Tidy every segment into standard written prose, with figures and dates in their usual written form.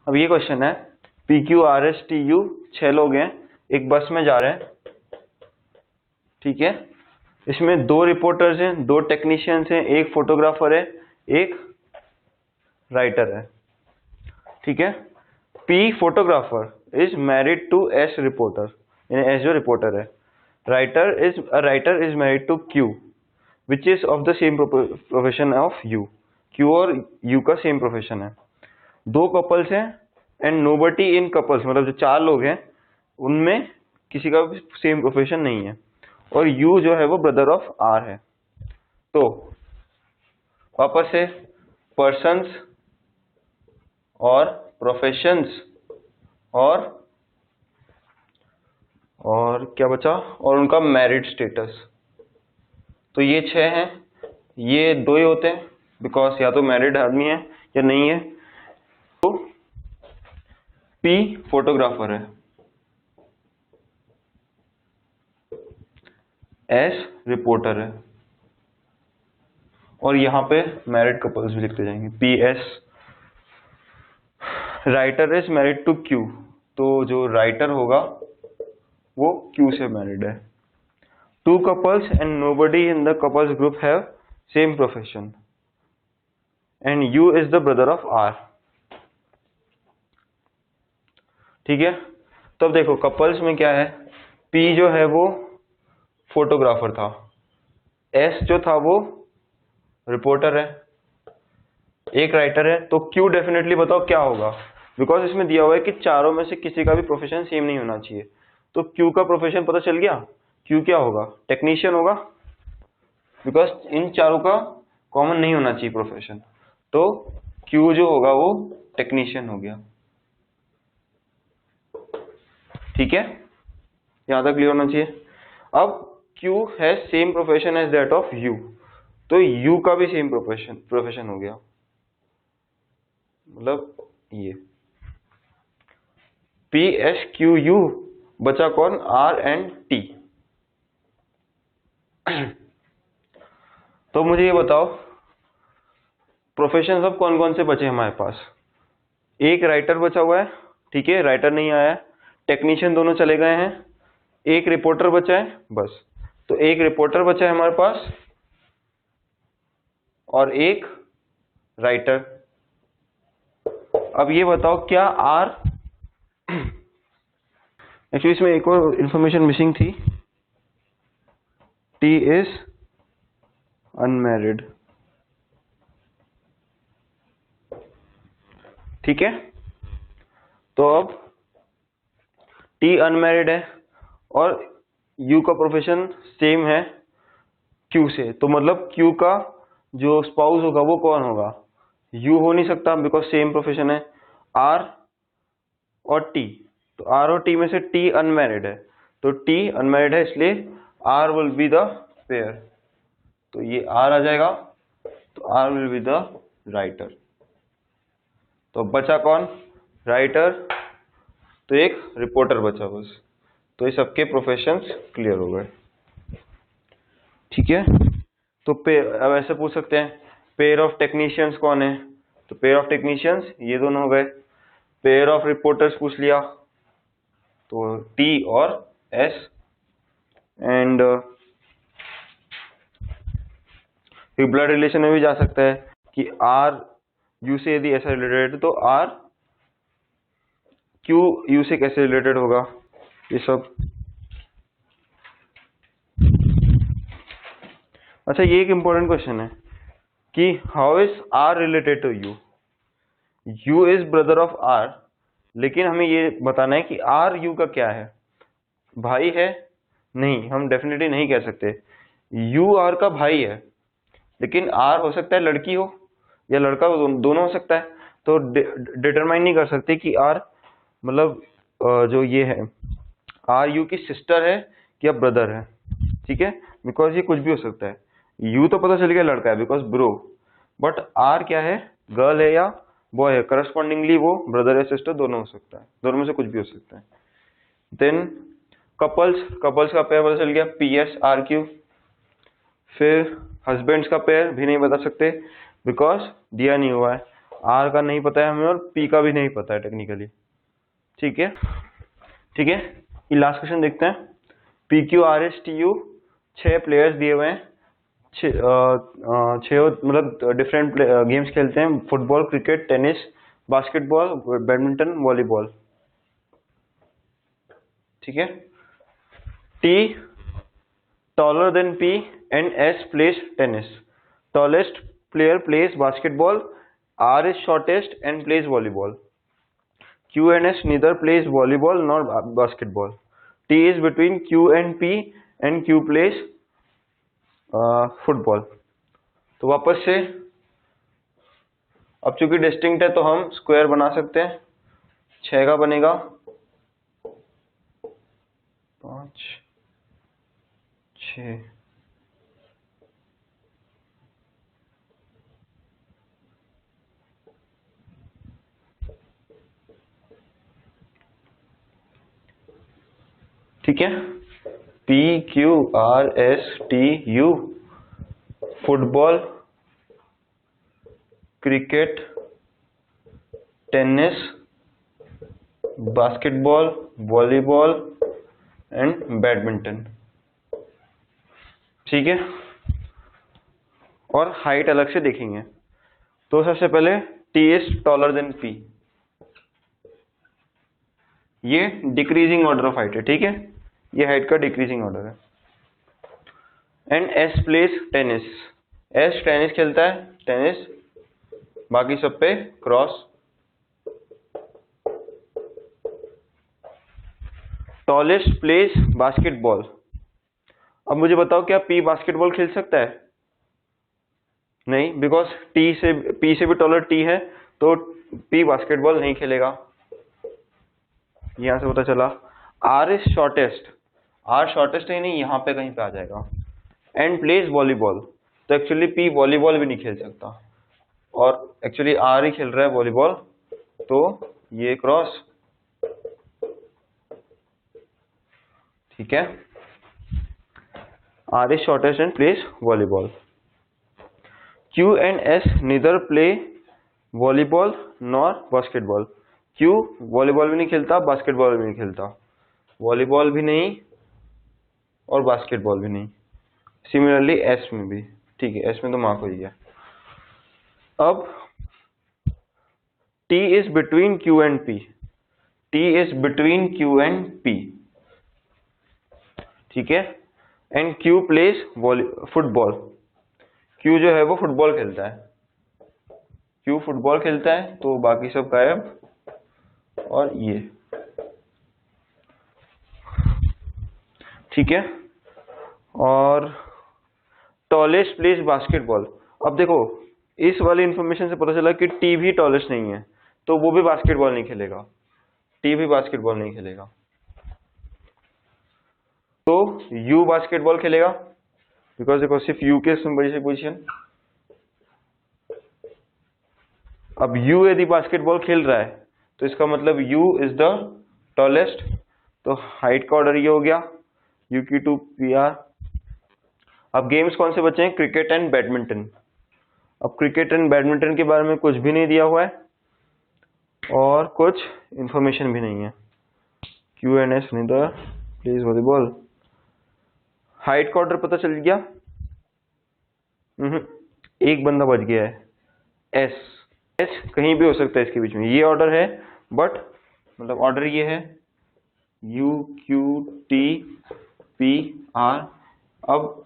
अब ये क्वेश्चन है, P Q R S T U 6 लोग हैं, एक बस में जा रहे हैं, ठीक है। इसमें 2 रिपोर्टर्स हैं, 2 टेक्नीशियंस हैं, एक फोटोग्राफर है, एक राइटर है, ठीक है। P photographer is married to S reporter, यानी एस जो रिपोर्टर है। Writer is married to Q which is of the same profession of U. Q और यू का सेम प्रोफेशन है। 2 कपल्स हैं एंड नोबडी इन कपल्स, मतलब जो 4 लोग हैं उनमें किसी का भी सेम प्रोफेशन नहीं है, और यू जो है वो ब्रदर ऑफ आर है। तो वापस से पर्सन्स और प्रोफेशंस और क्या बचा, और उनका मैरिड स्टेटस। तो ये 6 हैं, ये 2 ही होते हैं बिकॉज या तो मैरिड आदमी है या नहीं है। तो पी फोटोग्राफर है, एस रिपोर्टर है, और यहाँ पे मैरिड कपल्स भी लिखते जाएंगे। P S writer is married to Q, तो जो राइटर होगा वो क्यू से मैरिड है। 2 couples and nobody in the couples group have same profession and you is the brother of R, ठीक है। तो अब देखो कपल्स में क्या है, P जो है वो फोटोग्राफर था, S जो था वो रिपोर्टर है, एक राइटर है। तो Q डेफिनेटली बताओ क्या होगा, बिकॉज इसमें दिया हुआ है कि चारों में से किसी का भी प्रोफेशन सेम नहीं होना चाहिए। तो Q का प्रोफेशन पता चल गया, Q क्या होगा, टेक्नीशियन होगा, बिकॉज इन चारों का कॉमन नहीं होना चाहिए प्रोफेशन। तो Q जो होगा वो टेक्नीशियन हो गया, ठीक है। यहां तक क्लियर होना चाहिए। अब Q है same profession as that of U, तो U का भी सेम प्रोफेशन हो गया, मतलब ये P S Q U बचा कौन, R एंड T। तो मुझे ये बताओ प्रोफेशन अब कौन कौन से बचे हमारे पास। एक राइटर बचा हुआ है, ठीक है, राइटर नहीं आया है। टेक्नीशियन दोनों चले गए हैं, एक रिपोर्टर बचा है बस। तो एक रिपोर्टर बचा है हमारे पास और एक राइटर। अब ये बताओ क्या आर एक्चुअली इसमें एक और इंफॉर्मेशन मिसिंग थी, टी इज अनमैरिड, ठीक है। तो अब टी अनमैरिड है और यू का प्रोफेशन सेम है क्यू से, तो मतलब क्यू का जो स्पाउस होगा वो कौन होगा, यू हो नहीं सकता बिकॉज सेम प्रोफेशन है। आर और टी, तो आर और टी में से टी अनमैरिड है, तो टी अनमैरिड है इसलिए R will be the pair, तो ये आर आ जाएगा, तो R will be the writer. तो बचा कौन, राइटर, तो एक रिपोर्टर बचा बस। तो ये सबके प्रोफेशंस क्लियर हो गए, ठीक है। तो अब ऐसे पूछ सकते हैं पेयर ऑफ टेक्नीशियंस कौन है, तो पेयर ऑफ टेक्नीशियंस ये दोनों हो गए। पेयर ऑफ रिपोर्टर्स पूछ लिया, तो टी और एस, एंड ब्लड रिलेशन में भी जा सकता है कि आर यू से यदि ऐसा रिलेटेड तो आर क्यू यू से कैसे रिलेटेड होगा, ये सब। अच्छा ये एक इंपॉर्टेंट क्वेश्चन है कि how is R related to U, U is brother of R, लेकिन हमें ये बताना है कि आर यू का क्या है, भाई है, नहीं हम डेफिनेटली नहीं कह सकते। यू आर का भाई है, लेकिन आर हो सकता है लड़की हो या लड़का हो, दोनों हो सकता है। तो डिटरमाइन नहीं कर सकते कि आर मतलब जो ये है आर यू की सिस्टर है या ब्रदर है, ठीक है, बिकॉज ये कुछ भी हो सकता है। यू तो पता चल गया लड़का है बिकॉज ब्रो, बट आर क्या है, गर्ल है या बॉय है, करस्पॉन्डिंगली वो ब्रदर या सिस्टर दोनों हो सकता है, दोनों में से कुछ भी हो सकता है। देन कपल्स का पेयर पता चल गया, पी एस आर क्यू। फिर हस्बैंड्स का पेयर भी नहीं बता सकते बिकॉज दिया नहीं हुआ है, आर का नहीं पता है हमें और पी का भी नहीं पता है टेक्निकली। ठीक है, ठीक है। ये लास्ट क्वेश्चन देखते हैं। P Q R S T U 6 players दिए हुए हैं, छह मतलब डिफरेंट गेम्स खेलते हैं, football, cricket, tennis, basketball, badminton, volleyball. ठीक है। T taller than P and S plays tennis. Tallest player plays basketball. R is shortest and plays volleyball. Q and S neither plays volleyball nor basketball. T is between Q and P and Q plays football. तो वापस से अब चूंकि distinct है तो हम square बना सकते हैं। 6 का बनेगा 5 6। ठीक है। P Q R S T U football, cricket, tennis, basketball, volleyball and badminton. ठीक है। और हाइट अलग से देखेंगे। तो सबसे पहले T is taller than P, ये डिक्रीजिंग ऑर्डर ऑफ हाइट है। ठीक है, ये हाइट का डिक्रीजिंग ऑर्डर है। And S place tennis, S tennis खेलता है, टेनिस, बाकी सब पे क्रॉस। Tallest place basketball. अब मुझे बताओ क्या P बास्केटबॉल खेल सकता है? नहीं, बिकॉज P से भी टॉलर T है, तो P बास्केटबॉल नहीं खेलेगा। यहां से पता चला। R is shortest, R shortest है नहीं, यहाँ पे कहीं पे आ जाएगा। एंड प्लेस वॉलीबॉल, तो एक्चुअली P वॉलीबॉल भी नहीं खेल सकता और एक्चुअली R ही खेल रहा है वॉलीबॉल, तो ये क्रॉस। ठीक है, R is shortest and plays volleyball. Q and S neither play volleyball nor basketball. Q volleyball भी नहीं खेलता, बास्केटबॉल भी नहीं खेलता, वॉलीबॉल भी नहीं और बास्केटबॉल भी नहीं। सिमिलरली S में भी। ठीक है, S में तो मार्क हो गया। अब T is between Q and P. T is between Q and P. ठीक है। And Q place football, Q जो है वो फुटबॉल खेलता है, Q फुटबॉल खेलता है, तो बाकी सब गायब और ये। ठीक है। और टॉलेस्ट प्लेस बास्केटबॉल। अब देखो इस वाली इंफॉर्मेशन से पता चला कि T भी टॉलेस्ट नहीं है, तो वो भी बास्केटबॉल नहीं खेलेगा, T भी बास्केटबॉल नहीं खेलेगा। तो U बास्केटबॉल खेलेगा, बिकॉज देखो सिर्फ U के बड़ी से पोजीशन। अब U यदि बास्केटबॉल खेल रहा है तो इसका मतलब U इज द टॉलेस्ट, तो हाइट का ऑर्डर ये हो गया UQ2 PR। अब गेम्स कौन से बचे हैं? Cricket and badminton. अब क्रिकेट एंड बैडमिंटन के बारे में कुछ भी नहीं दिया हुआ है और कुछ इंफॉर्मेशन भी नहीं है। Q and S neither plays volleyball। Height का ऑर्डर पता चल गया? एक बंदा बच गया है, S कहीं भी हो सकता है इसके बीच में, ये ऑर्डर है, बट मतलब ऑर्डर ये है UQTPR। अब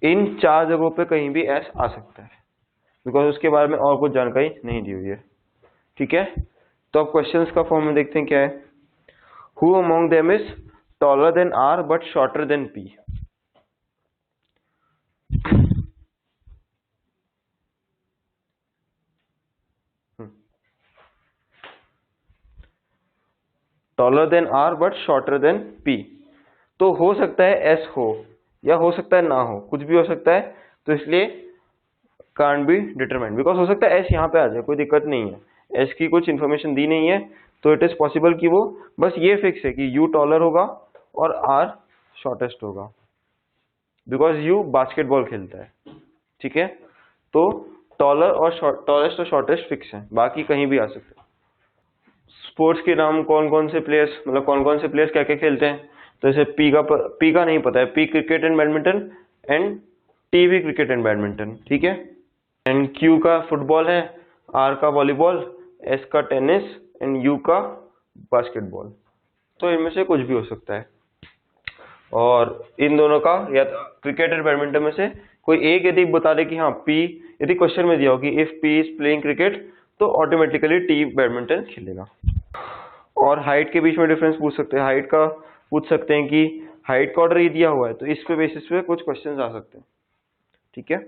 इन 4 जगहों पे कहीं भी S आ सकता है, बिकॉज उसके बारे में और कुछ जानकारी नहीं दी हुई है। ठीक है, तो अब क्वेश्चंस का फॉर्म में देखते हैं क्या है। Who among them is taller than R but shorter than P? Taller than R but shorter than P, तो हो सकता है S हो या हो सकता है ना हो, कुछ भी हो सकता है, तो इसलिए कांट बी डिटरमाइंड, बिकॉज हो सकता है S यहाँ पे आ जाए, कोई दिक्कत नहीं है, S की कुछ इन्फॉर्मेशन दी नहीं है, तो इट इज पॉसिबल कि वो बस ये फिक्स है कि U टॉलर होगा और R शॉर्टेस्ट होगा, बिकॉज U बास्केटबॉल खेलता है। ठीक है, तो टॉलर और टॉलेस्ट और शॉर्टेस्ट फिक्स है, बाकी कहीं भी आ सकते हैं। स्पोर्ट्स के नाम कौन कौन से प्लेयर्स, मतलब कौन कौन से प्लेयर्स क्या क्या खेलते हैं, तो जैसे पी का नहीं पता है, P cricket and badminton and T भी क्रिकेट एंड बैडमिंटन, ठीक है। एंड क्यू का फुटबॉल है, आर का वॉलीबॉल, एस का टेनिस एंड यू का बास्केटबॉल। तो इनमें से कुछ भी हो सकता है, और इन दोनों का या क्रिकेट और बैडमिंटन में से कोई एक यदि बता दे कि हाँ पी, यदि क्वेश्चन में दिया हो कि if P is playing cricket तो ऑटोमेटिकली टी बैडमिंटन खेलेगा। और हाइट के बीच में डिफरेंस पूछ सकते हैं, हाइट का पूछ सकते हैं कि हाइट का ऑर्डर ये दिया हुआ है तो इस पे बेसिस पे कुछ क्वेश्चंस आ सकते हैं, ठीक है।